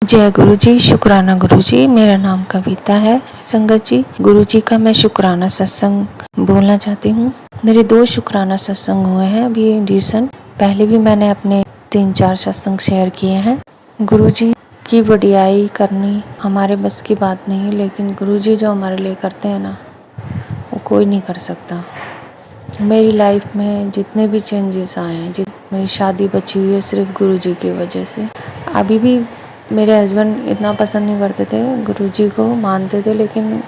जय गुरु जी, शुक्राना गुरु जी। मेरा नाम कविता है। संगत जी, गुरु जी का मैं शुक्राना सत्संग बोलना चाहती हूँ। मेरे 2 शुक्राना सत्संग हुए हैं अभी रिसेंट। पहले भी मैंने अपने 3-4 सत्संग शेयर किए हैं। गुरु जी की वडियाई करनी हमारे बस की बात नहीं, लेकिन गुरु जी जो हमारे लिए करते हैं ना, वो कोई नहीं कर सकता। मेरी लाइफ में जितने भी चेंजेस आए हैं, मेरी शादी बची हुई है सिर्फ गुरु जी की वजह से। अभी भी मेरे हस्बैंड इतना पसंद नहीं करते थे, गुरुजी को मानते थे लेकिन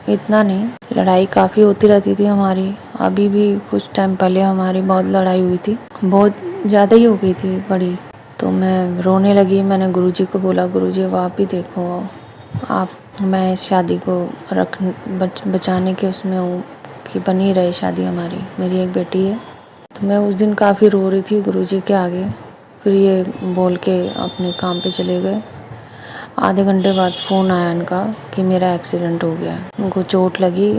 इतना नहीं। लड़ाई काफ़ी होती रहती थी हमारी। अभी भी कुछ टाइम पहले हमारी बहुत लड़ाई हुई थी, बहुत ज़्यादा ही हो गई थी बड़ी। तो मैं रोने लगी। मैंने गुरुजी को बोला, गुरुजी अब आप ही देखो, आप मैं इस शादी को बचाने के उसमें हूँ कि बनी रहे शादी हमारी। मेरी एक बेटी है। तो मैं उस दिन काफ़ी रो रही थी गुरुजी के आगे। फिर ये बोल के अपने काम पे चले गए। आधे घंटे बाद फ़ोन आया इनका कि मेरा एक्सीडेंट हो गया। उनको चोट लगी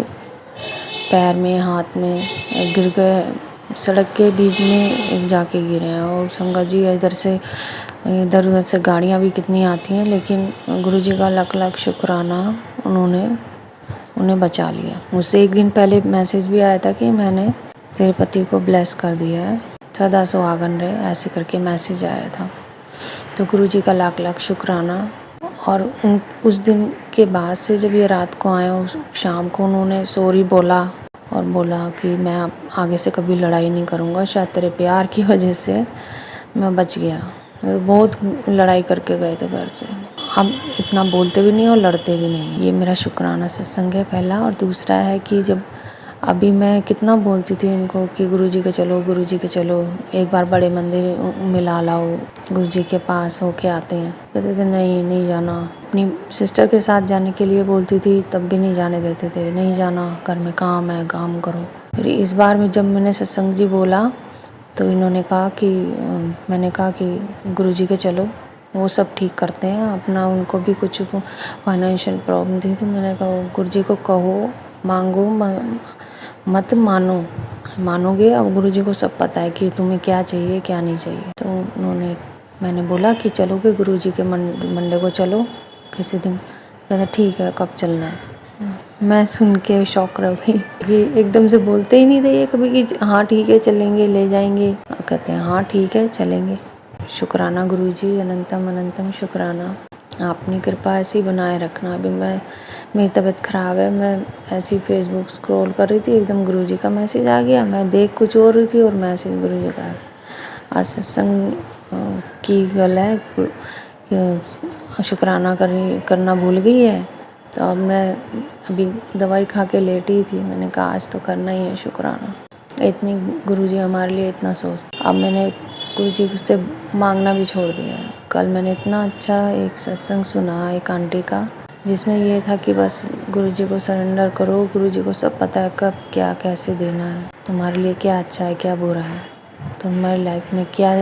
पैर में, हाथ में, गिर गए। सड़क के बीच में एक जाके गिरे हैं। और संगत जी इधर उधर से गाड़ियाँ भी कितनी आती हैं, लेकिन गुरुजी का लाख लाख शुक्राना, उन्हें बचा लिया। मुझसे एक दिन पहले मैसेज भी आया था कि मैंने तेरे पति को ब्लेस कर दिया है, सदा सुहागन रहे, ऐसे करके मैसेज आया था। तो गुरुजी का लाख लाख शुक्राना। और उस दिन के बाद से जब ये रात को आए, उस शाम को उन्होंने सॉरी बोला और बोला कि मैं आगे से कभी लड़ाई नहीं करूँगा, शायद तेरे प्यार की वजह से मैं बच गया। बहुत लड़ाई करके गए थे घर से। हम इतना बोलते भी नहीं और लड़ते भी नहीं। ये मेरा शुक्राना सत्संग है पहला। और दूसरा है कि जब अभी मैं कितना बोलती थी इनको कि गुरुजी के चलो, गुरुजी के चलो, एक बार बड़े मंदिर मिला लाओ, गुरुजी के पास होके आते हैं। कहते थे नहीं जाना। अपनी सिस्टर के साथ जाने के लिए बोलती थी, तब भी नहीं जाने देते थे। नहीं जाना, घर में काम है, काम करो। फिर इस बार में जब मैंने सत्संग जी बोला तो इन्होंने कहा कि मैंने कहा कि गुरुजी के चलो, वो सब ठीक करते हैं अपना। उनको भी कुछ फाइनेंशियल प्रॉब्लम थी, तो मैंने कहा गुरुजी को कहो, मांगो, मत मानोगे। अब गुरुजी को सब पता है कि तुम्हें क्या चाहिए क्या नहीं चाहिए। तो मैंने बोला कि चलोगे गुरुजी के मंडे को चलो किसी दिन। कहता ठीक है, कब चलना है। मैं सुन के शौक रह गई कि एकदम से बोलते ही नहीं थे ये कभी कि हाँ ठीक है चलेंगे, ले जाएंगे। कहते हैं हाँ ठीक है चलेंगे। शुक्राना गुरुजी, अनंतम अनंतम शुक्राना। अपनी कृपा ऐसी बनाए रखना। अभी मेरी तबीयत ख़राब है, मैं ऐसी फेसबुक स्क्रॉल कर रही थी, एकदम गुरुजी का मैसेज आ गया। मैं देख कुछ और रही थी और मैसेज गुरुजी का। आज सत्संग की गल है, शुक्राना करना भूल गई है। तो अब मैं अभी दवाई खा के लेटी थी। मैंने कहा आज तो करना ही है शुक्राना। इतनी गुरुजी हमारे लिए इतना सोचते। अब मैंने गुरुजी से मांगना भी छोड़ दिया है। कल मैंने इतना अच्छा एक सत्संग सुना एक आंटी का, जिसमें ये था कि बस गुरुजी को सरेंडर करो। गुरुजी को सब पता है कब क्या कैसे देना है, तुम्हारे लिए क्या अच्छा है क्या बुरा है, तुम्हारी लाइफ में क्या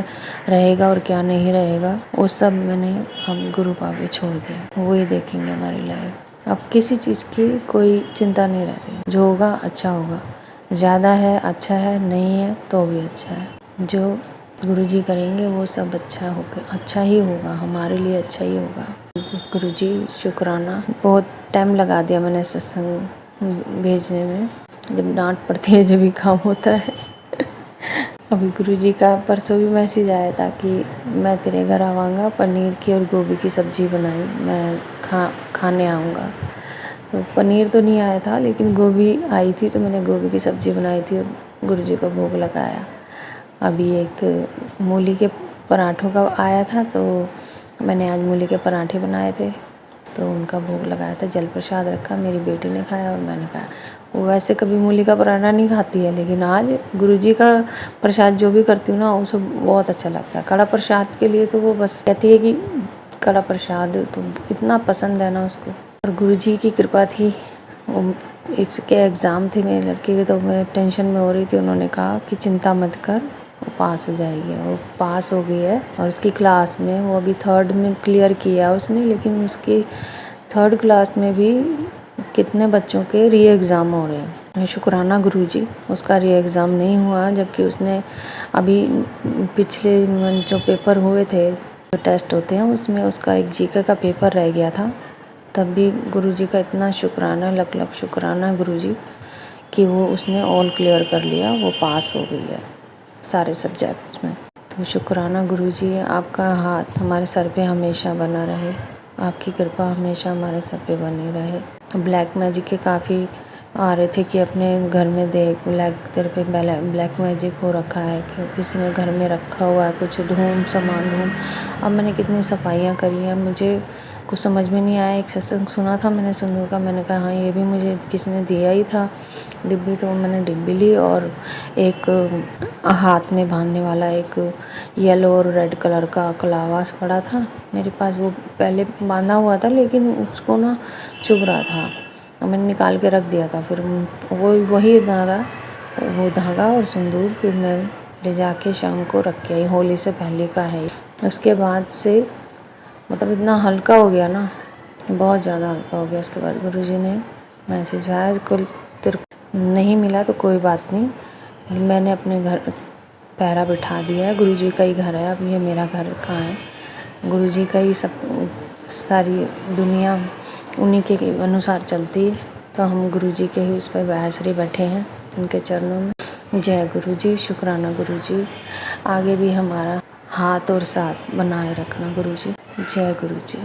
रहेगा और क्या नहीं रहेगा, वो सब मैंने हम गुरु पावे छोड़ दिया। वो ही देखेंगे हमारी लाइफ। अब किसी चीज़ की कोई चिंता नहीं रहती। जो होगा अच्छा होगा। ज़्यादा है अच्छा है, नहीं है तो भी अच्छा है। जो गुरुजी करेंगे वो सब अच्छा होगा, अच्छा ही होगा, हमारे लिए अच्छा ही होगा। गुरुजी शुक्राना। बहुत टाइम लगा दिया मैंने सत्संग भेजने में। जब डांट पड़ती है जब भी काम होता है। अभी गुरुजी का परसों भी मैसेज आया था कि मैं तेरे घर आऊँगा, पनीर की और गोभी की सब्ज़ी बनाई, मैं खाने आऊँगा। तो पनीर तो नहीं आया था लेकिन गोभी आई थी, तो मैंने गोभी की सब्ज़ी बनाई थी और गुरुजी को भोग लगाया। अभी एक मूली के पराठों का आया था, तो मैंने आज मूली के पराठे बनाए थे, तो उनका भोग लगाया था। जल प्रसाद रखा, मेरी बेटी ने खाया और मैंने खाया। वो वैसे कभी मूली का पराठा नहीं खाती है, लेकिन आज गुरुजी का प्रसाद जो भी करती हूँ ना, उसे बहुत अच्छा लगता है। कड़ा प्रसाद के लिए तो वो बस कहती है कि कड़ा प्रसाद तो इतना पसंद है ना उसको। और गुरुजी की कृपा थी। वो इसके एग्ज़ाम थे मेरे लड़के के, तो मैं टेंशन में हो रही थी। उन्होंने कहा कि चिंता मत कर, वो पास हो जाएगी। वो पास हो गई है। और उसकी क्लास में वो अभी 3rd में क्लियर किया उसने, लेकिन उसकी 3rd क्लास में भी कितने बच्चों के री एग्ज़ाम हो रहे हैं। शुक्राना गुरुजी, उसका री एग्ज़ाम नहीं हुआ, जबकि उसने अभी पिछले जो पेपर हुए थे टेस्ट होते हैं उसमें उसका एक जीके का पेपर रह गया था। तब भी गुरुजी का इतना शुक्राना, लख लख शुक्राना गुरुजी कि वो उसने ऑल क्लियर कर लिया, वो पास हो गई है सारे सब्जेक्ट्स में। तो शुक्राना गुरुजी, आपका हाथ हमारे सर पे हमेशा बना रहे, आपकी कृपा हमेशा हमारे सर पे बनी रहे। ब्लैक मैजिक के काफ़ी आ रहे थे कि अपने घर में देख तेरे पे ब्लैक मैजिक हो रखा है, कि किसी ने घर में रखा हुआ है कुछ, ढूंढ सामान ढूंढ। अब मैंने कितनी सफाइयाँ करी हैं, मुझे कुछ समझ में नहीं आया। एक सत्संग सुना था मैंने सुनू का, मैंने कहा हाँ ये भी मुझे किसी ने दिया ही था डिब्बी, तो मैंने डिब्बी ली। और एक हाथ में बांधने वाला एक येलो और रेड कलर का कलावास पड़ा था मेरे पास, वो पहले बांधा हुआ था लेकिन उसको ना चुभ रहा था, तो मैंने निकाल के रख दिया था। फिर वही धागा और सिंदूर फिर मैं ले जाके शाम को रख के आई, होली से पहले का है। उसके बाद से मतलब इतना हल्का हो गया ना, बहुत ज़्यादा हल्का हो गया। उसके बाद गुरुजी ने मैसेज आया, कुल तेरे नहीं मिला तो कोई बात नहीं, मैंने अपने घर पैरा बिठा दिया है, गुरुजी का ही घर है, अब ये मेरा घर कहाँ है, गुरुजी का ही सब सारी दुनिया उन्हीं के अनुसार चलती है। तो हम गुरुजी के ही उस पर बहसरी बैठे हैं उनके चरणों में। जय गुरुजी, शुक्राना गुरुजी, आगे भी हमारा हाथ और साथ बनाए रखना गुरुजी। जय गुरुजी।